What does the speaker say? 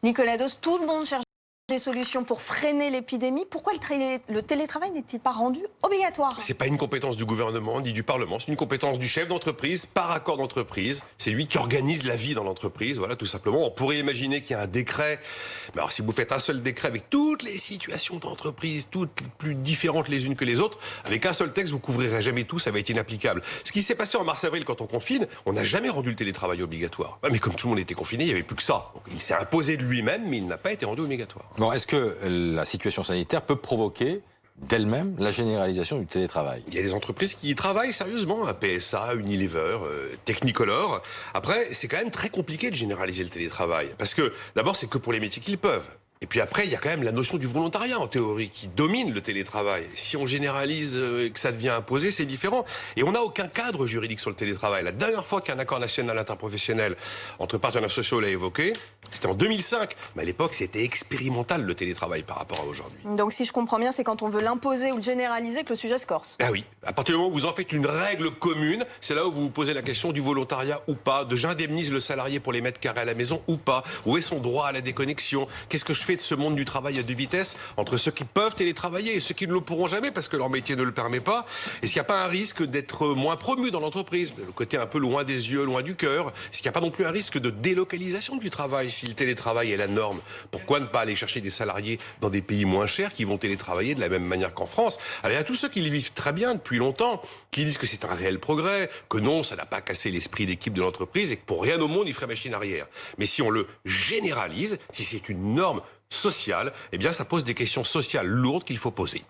Nicolas Dos, tout le monde cherche des solutions pour freiner l'épidémie. Pourquoi le télétravail n'est-il pas rendu obligatoire? C'est pas une compétence du gouvernement ni du Parlement, c'est une compétence du chef d'entreprise par accord d'entreprise. C'est lui qui organise la vie dans l'entreprise, voilà, tout simplement. On pourrait imaginer qu'il y a un décret. Mais alors si vous faites un seul décret avec toutes les situations d'entreprise, toutes plus différentes les unes que les autres, avec un seul texte, vous couvrirez jamais tout, ça va être inapplicable. Ce qui s'est passé en mars-avril quand on confine, on n'a jamais rendu le télétravail obligatoire. Ouais, mais comme tout le monde était confiné, il n'y avait plus que ça. Donc, il s'est imposé de lui-même, mais il n'a pas été rendu obligatoire. Bon, est-ce que la situation sanitaire peut provoquer d'elle-même la généralisation du télétravail? Il y a des entreprises qui y travaillent sérieusement, PSA, Unilever, Technicolor. Après, c'est quand même très compliqué de généraliser le télétravail. Parce que, d'abord, c'est que pour les métiers qui le peuvent. Et puis après, il y a quand même la notion du volontariat, en théorie, qui domine le télétravail. Si on généralise et que ça devient imposé, c'est différent. Et on n'a aucun cadre juridique sur le télétravail. La dernière fois qu'un accord national interprofessionnel entre partenaires sociaux l'a évoqué, c'était en 2005. Mais à l'époque, c'était expérimental, le télétravail, par rapport à aujourd'hui. Donc si je comprends bien, c'est quand on veut l'imposer ou le généraliser que le sujet se corse. Ah oui. À partir du moment où vous en faites une règle commune, c'est là où vous vous posez la question du volontariat ou pas, de j'indemnise le salarié pour les mètres carrés à la maison ou pas, où est son droit à la déconnexion, qu'est-ce que je fais de ce monde du travail à deux vitesses entre ceux qui peuvent télétravailler et ceux qui ne le pourront jamais parce que leur métier ne le permet pas. Est-ce qu'il n'y a pas un risque d'être moins promu dans l'entreprise? Le côté un peu loin des yeux, loin du cœur. Est-ce qu'il n'y a pas non plus un risque de délocalisation du travail si le télétravail est la norme? Pourquoi ne pas aller chercher des salariés dans des pays moins chers qui vont télétravailler de la même manière qu'en France? Alors il y a tous ceux qui le vivent très bien depuis longtemps, qui disent que c'est un réel progrès, que non, ça n'a pas cassé l'esprit d'équipe de l'entreprise et que pour rien au monde, il ferait machine arrière. Mais si on le généralise, si c'est une norme sociale, eh bien ça pose des questions sociales lourdes qu'il faut poser.